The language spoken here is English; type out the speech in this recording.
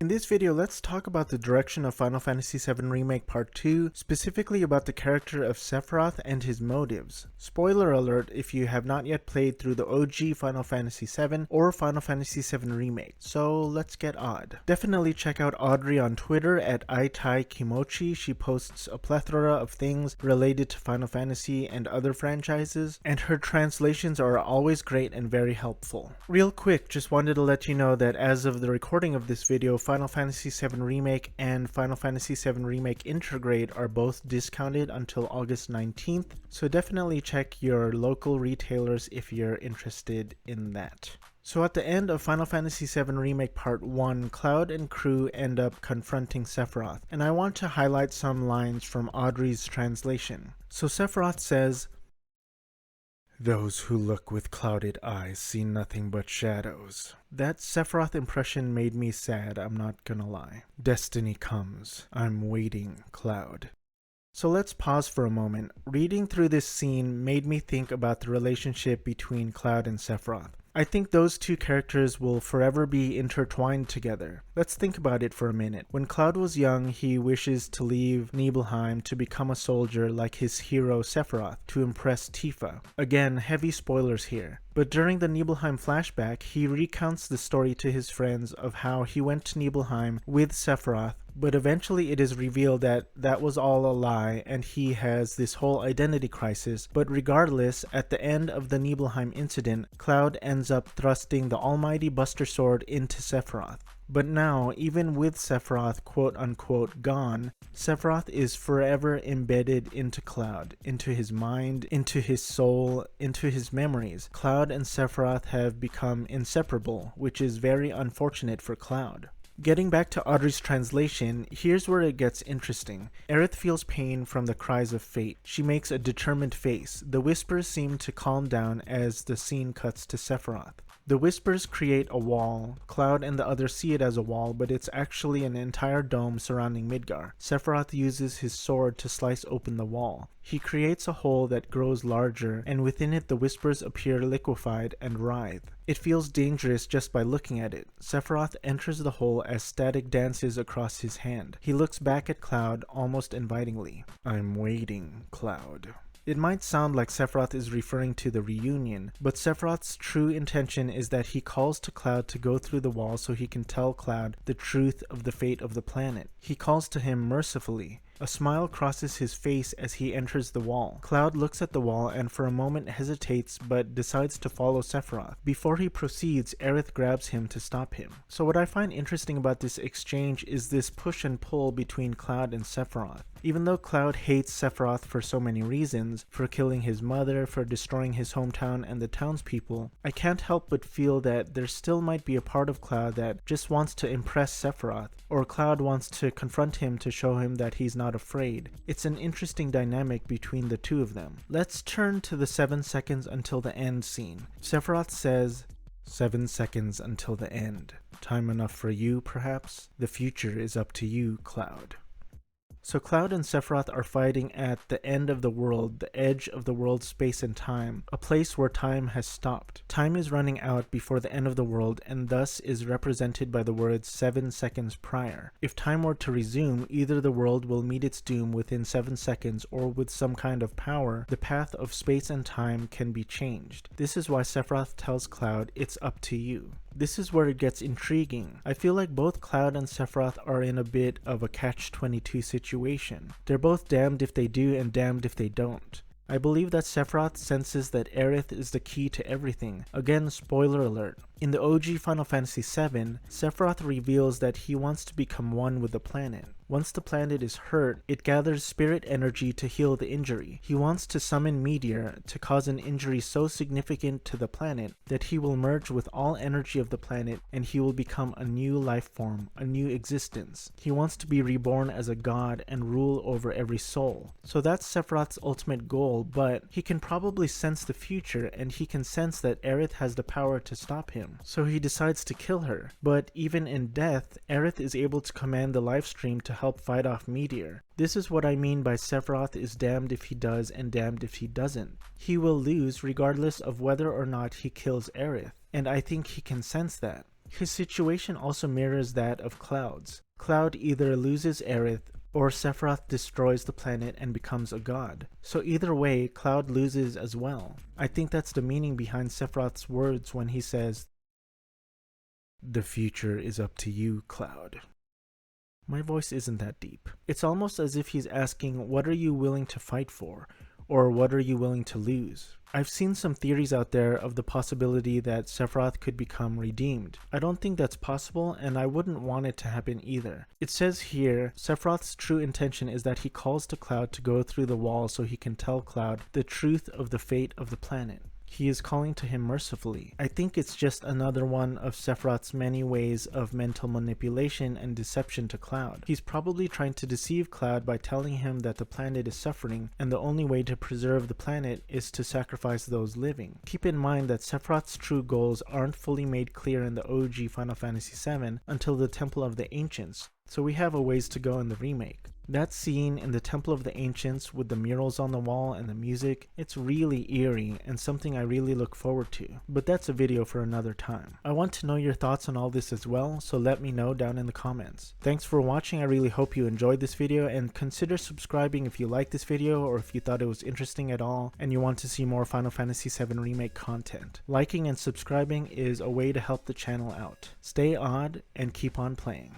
In this video, let's talk about the direction of Final Fantasy VII Remake Part 2, specifically about the character of Sephiroth and his motives. Spoiler alert if you have not yet played through the OG Final Fantasy VII or Final Fantasy VII Remake, so let's get odd. Definitely check out Audrey on Twitter at @ITaiKimochi. She posts a plethora of things related to Final Fantasy and other franchises, and her translations are always great and very helpful. Real quick, just wanted to let you know that as of the recording of this video, Final Fantasy VII Remake and Final Fantasy VII Remake Intergrade are both discounted until August 19th, so definitely check your local retailers if you're interested in that. So at the end of Final Fantasy VII Remake Part 1, Cloud and crew end up confronting Sephiroth, and I want to highlight some lines from Audrey's translation. So Sephiroth says, "Those who look with clouded eyes see nothing but shadows." That Sephiroth impression made me sad, I'm not gonna lie. Destiny comes. I'm waiting, Cloud. So let's pause for a moment. Reading through this scene made me think about the relationship between Cloud and Sephiroth. I think those two characters will forever be intertwined together. Let's think about it for a minute. When Cloud was young, he wishes to leave Nibelheim to become a soldier like his hero Sephiroth to impress Tifa. Again, heavy spoilers here. But during the Nibelheim flashback, he recounts the story to his friends of how he went to Nibelheim with Sephiroth, but eventually it is revealed that that was all a lie and he has this whole identity crisis. But regardless, at the end of the Nibelheim incident, Cloud ends up thrusting the almighty Buster Sword into Sephiroth. But now, even with Sephiroth quote-unquote gone, Sephiroth is forever embedded into Cloud, into his mind, into his soul, into his memories. Cloud and Sephiroth have become inseparable, which is very unfortunate for Cloud. Getting back to Audrey's translation, here's where it gets interesting. Aerith feels pain from the cries of fate. She makes a determined face. The whispers seem to calm down as the scene cuts to Sephiroth. The whispers create a wall. Cloud and the others see it as a wall, but it's actually an entire dome surrounding Midgar. Sephiroth uses his sword to slice open the wall. He creates a hole that grows larger, and within it the whispers appear liquefied and writhe. It feels dangerous just by looking at it. Sephiroth enters the hole as static dances across his hand. He looks back at Cloud almost invitingly. "I'm waiting, Cloud." It might sound like Sephiroth is referring to the reunion, but Sephiroth's true intention is that he calls to Cloud to go through the wall so he can tell Cloud the truth of the fate of the planet. He calls to him mercifully. A smile crosses his face as he enters the wall. Cloud looks at the wall and for a moment hesitates but decides to follow Sephiroth. Before he proceeds, Aerith grabs him to stop him. So what I find interesting about this exchange is this push and pull between Cloud and Sephiroth. Even though Cloud hates Sephiroth for so many reasons, for killing his mother, for destroying his hometown and the townspeople, I can't help but feel that there still might be a part of Cloud that just wants to impress Sephiroth, or Cloud wants to confront him to show him that he's not afraid. It's an interesting dynamic between the two of them. Let's turn to the 7 seconds until the end scene. Sephiroth says, "7 seconds until the end. Time enough for you, perhaps? The future is up to you, Cloud." So Cloud and Sephiroth are fighting at the end of the world, the edge of the world's space and time, a place where time has stopped. Time is running out before the end of the world and thus is represented by the words 7 seconds prior. If time were to resume, either the world will meet its doom within 7 seconds or with some kind of power, the path of space and time can be changed. This is why Sephiroth tells Cloud, "It's up to you." This is where it gets intriguing. I feel like both Cloud and Sephiroth are in a bit of a catch-22 situation. They're both damned if they do and damned if they don't. I believe that Sephiroth senses that Aerith is the key to everything. Again, spoiler alert. In the OG Final Fantasy VII, Sephiroth reveals that he wants to become one with the planet. Once the planet is hurt, it gathers spirit energy to heal the injury. He wants to summon Meteor to cause an injury so significant to the planet that he will merge with all energy of the planet and he will become a new life form, a new existence. He wants to be reborn as a god and rule over every soul. So that's Sephiroth's ultimate goal, but he can probably sense the future and he can sense that Aerith has the power to stop him. So he decides to kill her. But even in death, Aerith is able to command the lifestream to help fight off Meteor. This is what I mean by Sephiroth is damned if he does and damned if he doesn't. He will lose regardless of whether or not he kills Aerith, and I think he can sense that. His situation also mirrors that of Cloud's. Cloud either loses Aerith or Sephiroth destroys the planet and becomes a god. So either way, Cloud loses as well. I think that's the meaning behind Sephiroth's words when he says, "The future is up to you, Cloud." My voice isn't that deep. It's almost as if he's asking, what are you willing to fight for? Or what are you willing to lose? I've seen some theories out there of the possibility that Sephiroth could become redeemed. I don't think that's possible, and I wouldn't want it to happen either. It says here, Sephiroth's true intention is that he calls to Cloud to go through the wall so he can tell Cloud the truth of the fate of the planet. He is calling to him mercifully. I think it's just another one of Sephiroth's many ways of mental manipulation and deception to Cloud. He's probably trying to deceive Cloud by telling him that the planet is suffering and the only way to preserve the planet is to sacrifice those living. Keep in mind that Sephiroth's true goals aren't fully made clear in the OG Final Fantasy VII until the Temple of the Ancients, so we have a ways to go in the remake. That scene in the Temple of the Ancients with the murals on the wall and the music, it's really eerie and something I really look forward to, but that's a video for another time. I want to know your thoughts on all this as well, so let me know down in the comments. Thanks for watching. I really hope you enjoyed this video, and consider subscribing if you liked this video or if you thought it was interesting at all and you want to see more Final Fantasy VII Remake content. Liking and subscribing is a way to help the channel out. Stay odd and keep on playing.